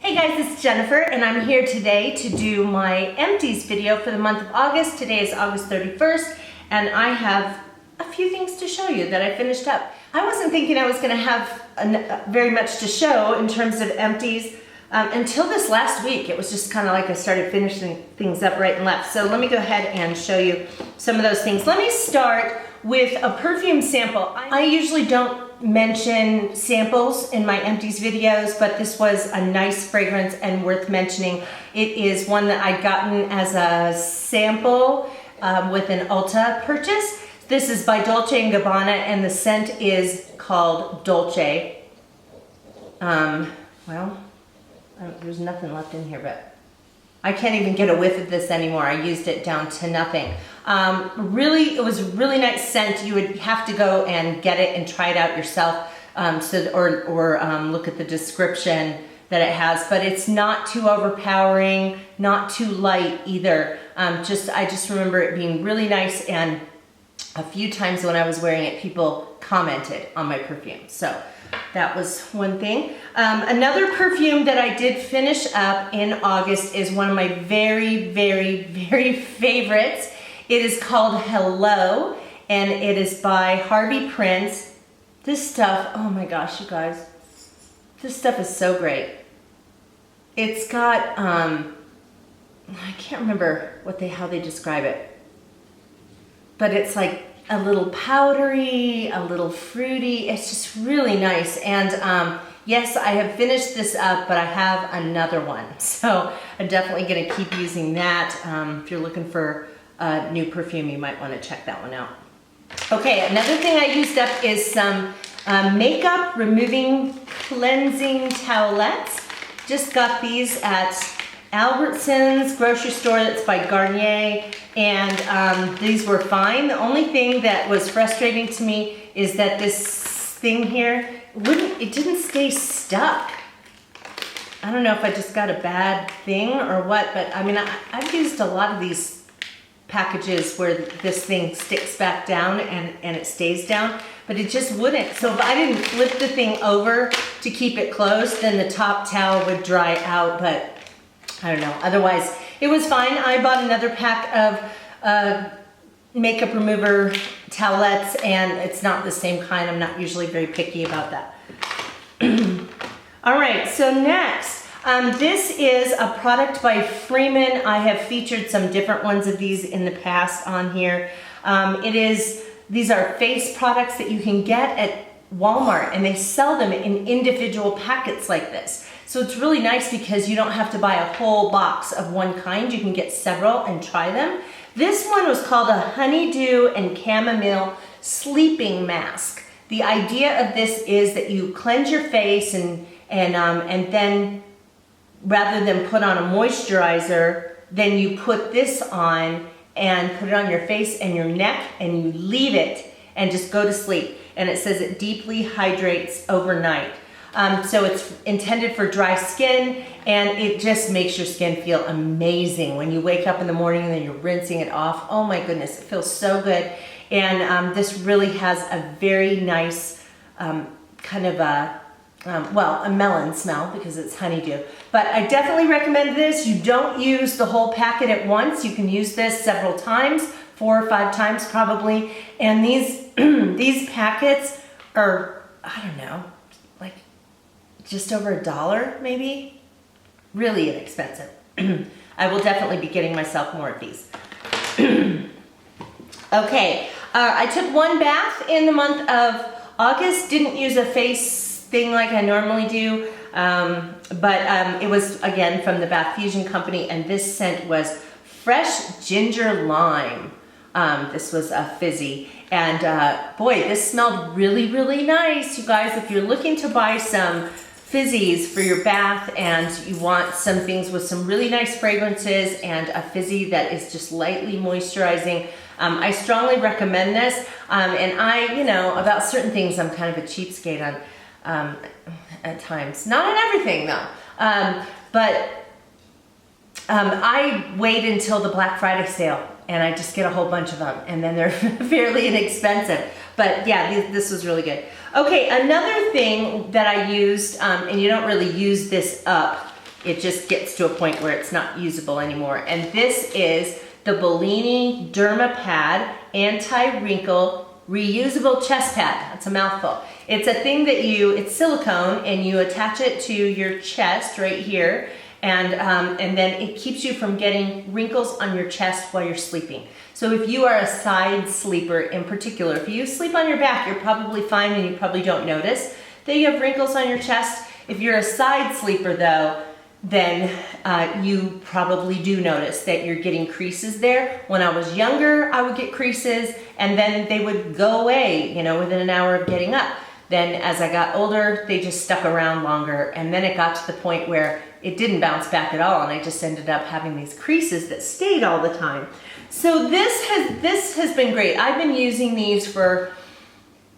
Hey guys, it's Jennifer and I'm here today to do my empties video for the month of August. Today is August 31st and I have a few things to show you that I finished up. I wasn't thinking I was going to have very much to show in terms of empties until this last week. It was just kind of like I started finishing things up right and left. So let me go ahead and show you some of those things. Let me start with a perfume sample. I usually don't mention samples in my empties videos, but this was a nice fragrance and worth mentioning. It is one that I'd gotten as a sample with an Ulta purchase. This is by Dolce Gabbana and the scent is called Dolce. There's nothing left in here, but I can't even get a whiff of this anymore. I used it down to nothing. It was a really nice scent. You would have to go and get it and try it out yourself, or look at the description that it has. But it's not too overpowering, not too light either. I just remember it being really nice, and a few times when I was wearing it, people commented on my perfume. So that was one thing. Another perfume that I did finish up in August is one of my very, very, very favorites. It is called Hello, and it is by Harvey Prince. This stuff, oh my gosh, you guys. This stuff is so great. It's got, I can't remember how they describe it, but it's like a little powdery, a little fruity. It's just really nice. And yes, I have finished this up, but I have another one. So I'm definitely gonna keep using that. If you're looking for a new perfume, you might wanna check that one out. Okay, another thing I used up is some makeup removing cleansing towelettes. Just got these at Albertsons grocery store. That's by Garnier, and these were fine. The only thing that was frustrating to me is that this thing here it didn't stay stuck. I don't know if I just got a bad thing or what, but I mean I've used a lot of these packages where this thing sticks back down and it stays down, but it just wouldn't. So if I didn't flip the thing over to keep it closed, then the top towel would dry out, but I don't know. Otherwise, it was fine. I bought another pack of makeup remover towelettes, and it's not the same kind. I'm not usually very picky about that. All right, so next, this is a product by Freeman. I have featured some different ones of these in the past on here. These are face products that you can get at Walmart, and they sell them in individual packets like this. So it's really nice because you don't have to buy a whole box of one kind. You can get several and try them. This one was called a Honeydew and Chamomile Sleeping Mask. The idea of this is that you cleanse your face and then rather than put on a moisturizer, then you put this on and put it on your face and your neck, and you leave it and just go to sleep. And it says it deeply hydrates overnight. So it's intended for dry skin, and it just makes your skin feel amazing when you wake up in the morning and then you're rinsing it off. Oh my goodness, it feels so good. And this really has a very nice kind of a melon smell because it's honeydew. But I definitely recommend this. You don't use the whole packet at once. You can use this several times, 4 or 5 times probably. And these packets are, I don't know, like just over $1 maybe. Really inexpensive. I will definitely be getting myself more of these. Okay, I took one bath in the month of August. Didn't use a face thing like I normally do, but it was again from the Bath Fusion Company, and this scent was Fresh Ginger Lime. This was a fizzy, and boy, this smelled really, really nice. You guys, if you're looking to buy some fizzies for your bath and you want some things with some really nice fragrances and a fizzy that is just lightly moisturizing, I strongly recommend this. And about certain things, I'm kind of a cheapskate on at times. Not on everything though. But I wait until the Black Friday sale and I just get a whole bunch of them, and then they're fairly inexpensive. But yeah, this was really good. Okay, another thing that I used, and you don't really use this up, it just gets to a point where it's not usable anymore. And this is the Bellini Derma Pad Anti-Wrinkle Reusable Chest Pad. That's a mouthful. It's a thing that it's silicone, and you attach it to your chest right here, and then it keeps you from getting wrinkles on your chest while you're sleeping. So if you are a side sleeper in particular, if you sleep on your back, you're probably fine and you probably don't notice that you have wrinkles on your chest. If you're a side sleeper though, then you probably do notice that you're getting creases there. When I was younger, I would get creases and then they would go away, you know, within an hour of getting up. Then as I got older, they just stuck around longer, and then it got to the point where it didn't bounce back at all, and I just ended up having these creases that stayed all the time. So this has been great. I've been using these for,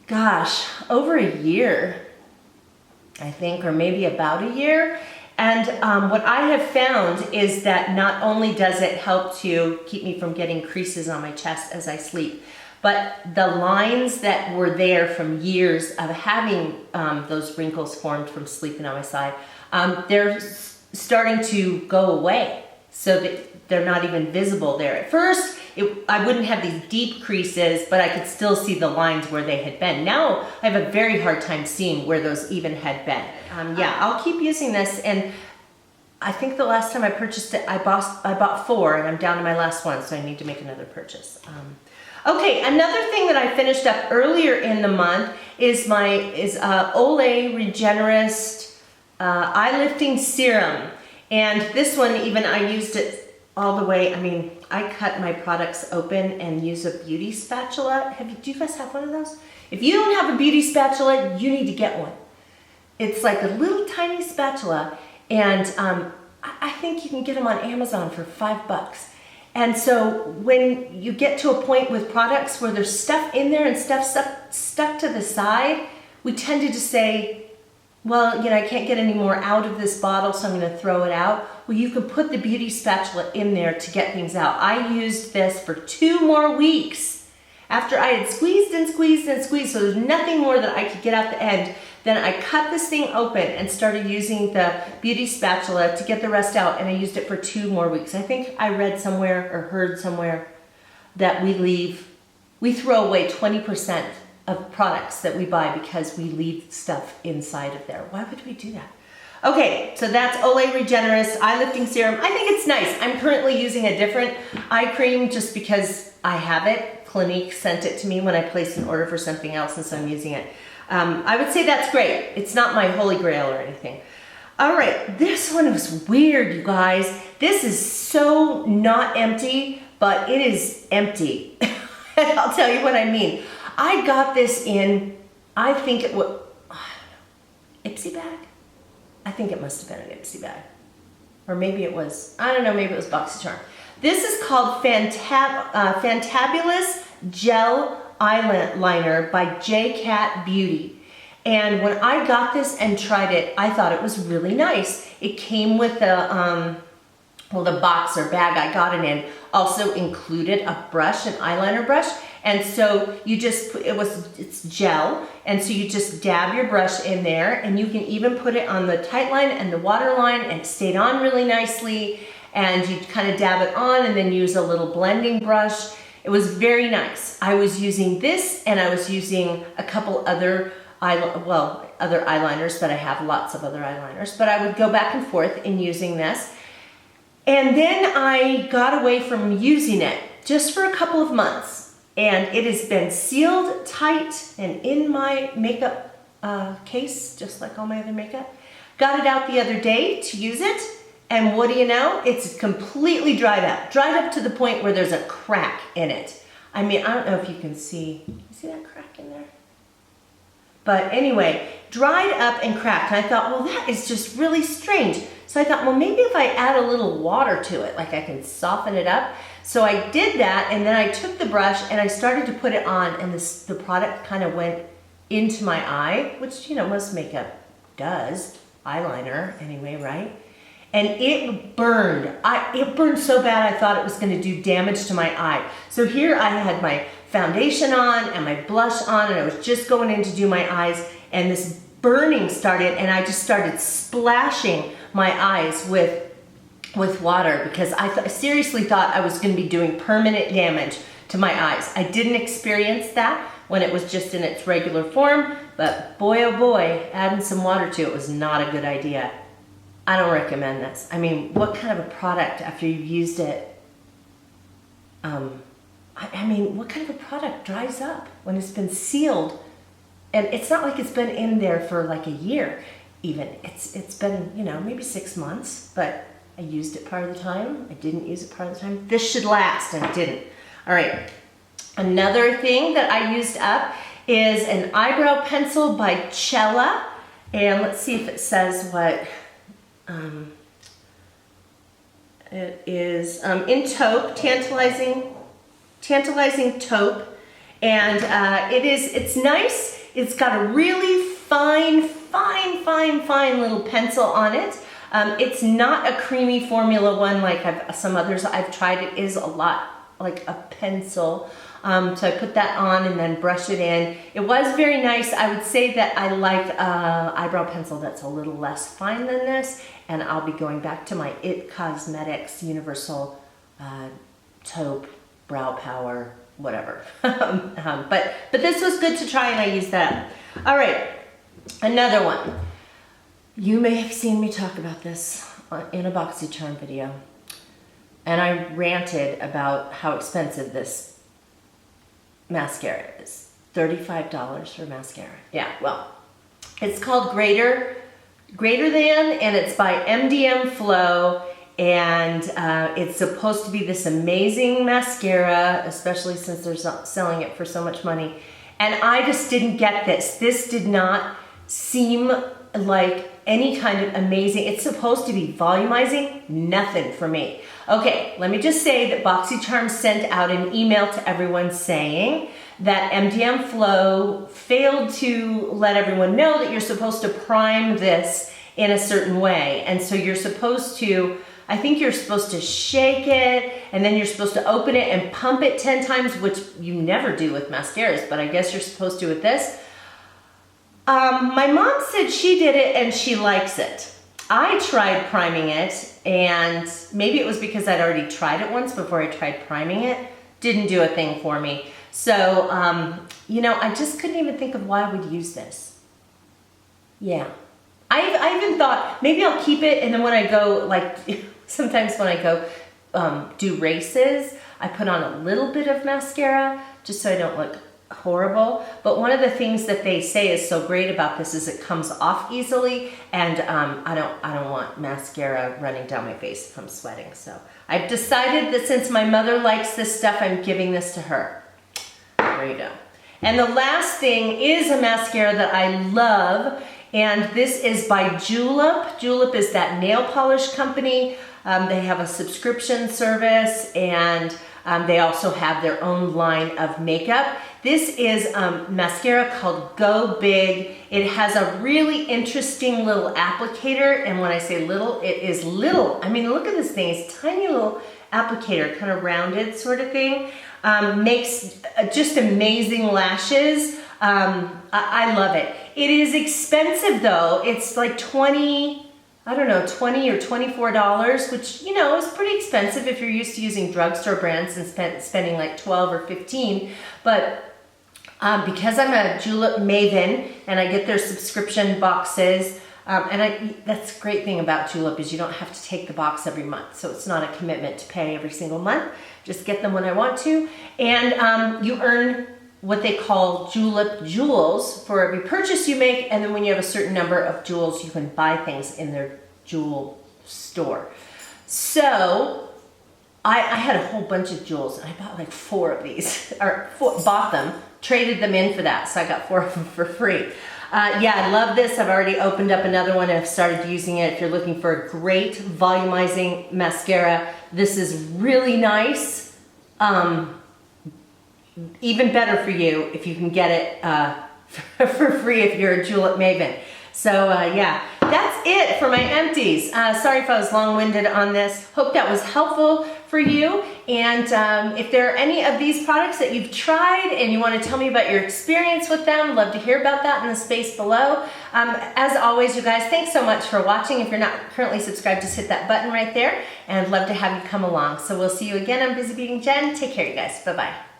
gosh, over a year, I think, or maybe about a year. And what I have found is that not only does it help to keep me from getting creases on my chest as I sleep, but the lines that were there from years of having those wrinkles formed from sleeping on my side, they're starting to go away so that they're not even visible there. At first, I wouldn't have these deep creases, but I could still see the lines where they had been. Now, I have a very hard time seeing where those even had been. Yeah, I'll keep using this, and I think the last time I purchased it, I bought 4, and I'm down to my last one, so I need to make another purchase. Okay, another thing that I finished up earlier in the month is Olay Regenerist Eye Lifting Serum. And this one, even I used it all the way. I mean, I cut my products open and use a beauty spatula. Do you guys have one of those? If you don't have a beauty spatula, you need to get one. It's like a little tiny spatula, and I think you can get them on Amazon for $5. And so when you get to a point with products where there's stuff in there and stuff stuck to the side, we tend to just say, well, you know, I can't get any more out of this bottle, so I'm going to throw it out. Well, you can put the beauty spatula in there to get things out. I used this for 2 more weeks after I had squeezed and squeezed and squeezed, so there's nothing more that I could get out the end. Then I cut this thing open and started using the beauty spatula to get the rest out, and I used it for 2 more weeks. I think I read somewhere or heard somewhere that we throw away 20% of products that we buy because we leave stuff inside of there. Why would we do that? Okay, so that's Olay Regenerist Eye Lifting Serum. I think it's nice. I'm currently using a different eye cream just because I have it. Clinique sent it to me when I placed an order for something else, and so I'm using it. I would say that's great. It's not my holy grail or anything. All right, this one was weird, you guys. This is so not empty, but it is empty. And I'll tell you what I mean. I got this in, I think it was, Ipsy bag? I think it must have been an Ipsy bag. Or maybe it was, I don't know, maybe it was BoxyCharm. This is called Fantabulous Gel Eyeliner by J-Cat Beauty. And when I got this and tried it, I thought it was really nice. It came with the box or bag I got it in also included a brush, an eyeliner brush. And so you just, it's gel. And so you just dab your brush in there, and you can even put it on the tight line and the water line, and it stayed on really nicely. And you kind of dab it on and then use a little blending brush. It was very nice. I was using this, and I was using a couple other other eyeliners, but I have lots of other eyeliners, but I would go back and forth in using this. And then I got away from using it just for a couple of months, and it has been sealed tight and in my makeup case, just like all my other makeup. Got it out the other day to use it, and what do you know? It's completely dried up to the point where there's a crack in it. I mean, I don't know if you can see that crack in there? But anyway, dried up and cracked. And I thought, well, that is just really strange. So I thought, well, maybe if I add a little water to it, like I can soften it up. So I did that, and then I took the brush and I started to put it on, and the product kind of went into my eye, which, you know, most makeup does, eyeliner anyway, right? And it burned. It burned so bad I thought it was going to do damage to my eye. So here I had my foundation on and my blush on, and I was just going in to do my eyes, and this burning started, and I just started splashing my eyes with water because I seriously thought I was going to be doing permanent damage to my eyes. I didn't experience that when it was just in its regular form, but boy oh boy, adding some water to it was not a good idea. I don't recommend this. I mean, what kind of a product after you've used it, I mean, what kind of a product dries up when it's been sealed? And it's not like it's been in there for like a year even. It's been, you know, maybe 6 months, but I used it part of the time. I didn't use it part of the time. This should last, and it didn't. All right. Another thing that I used up is an eyebrow pencil by Cheil. And let's see if it says what it is. In taupe, tantalizing taupe. And it's nice. It's got a really fine little pencil on it. It's not a creamy formula one like some others I've tried. It is a lot like a pencil. So I put that on and then brush it in. It was very nice. I would say that I like eyebrow pencil that's a little less fine than this, and I'll be going back to my IT Cosmetics Universal Taupe Brow Power, whatever. But this was good to try, and I used that. All right, another one. You may have seen me talk about this in a BoxyCharm video, and I ranted about how expensive this mascara is. $35 for mascara. Yeah, well, it's called Greater Than, and it's by MDM Flow, and it's supposed to be this amazing mascara, especially since they're selling it for so much money. And I just didn't get this. This did not seem like any kind of amazing. It's supposed to be volumizing. Nothing for me. Okay, let me just say that BoxyCharm sent out an email to everyone saying that MDM Flow failed to let everyone know that you're supposed to prime this in a certain way. And so you're supposed to, I think you're supposed to shake it, and then you're supposed to open it and pump it 10 times, which you never do with mascaras, but I guess you're supposed to with this. My mom said she did it and she likes it. I tried priming it, and maybe it was because I'd already tried it once before I tried priming it. Didn't do a thing for me. So, you know, I just couldn't even think of why I would use this. Yeah. I even thought maybe I'll keep it, and then when I go, like, sometimes when I go do races, I put on a little bit of mascara just so I don't look horrible. But one of the things that they say is so great about this is it comes off easily, and I don't want mascara running down my face if I'm sweating. So I've decided that since my mother likes this stuff, I'm giving this to her. There you go. And the last thing is a mascara that I love, and this is by Julep. Julep is that nail polish company. They have a subscription service, and they also have their own line of makeup. This is mascara called Go Big. It has a really interesting little applicator, and when I say little, it is little. I mean, look at this thing. It's a tiny little applicator, kind of rounded sort of thing. Makes just amazing lashes. I love it. It is expensive though. It's like $20 or $24, which, you know, is pretty expensive if you're used to using drugstore brands and spending like $12 or $15. But because I'm a Julep maven and I get their subscription boxes, that's the great thing about Julep is you don't have to take the box every month. So it's not a commitment to pay every single month. Just get them when I want to. And you earn what they call Julep jewels for every purchase you make, and then when you have a certain number of jewels, you can buy things in their jewel store. So I had a whole bunch of jewels, and I bought like 4 of these, bought them, traded them in for that, so I got 4 of them for free. Yeah, I love this. I've already opened up another one and I've started using it. If you're looking for a great volumizing mascara, this is really nice. Even better for you if you can get it for free if you're a Julep maven. So yeah, that's it for my empties. Sorry if I was long-winded on this. Hope that was helpful for you. And if there are any of these products that you've tried and you want to tell me about your experience with them, love to hear about that in the space below. As always, you guys, thanks so much for watching. If you're not currently subscribed, just hit that button right there, and I'd love to have you come along. So we'll see you again on Busy Being Jen. Take care, you guys. Bye-bye.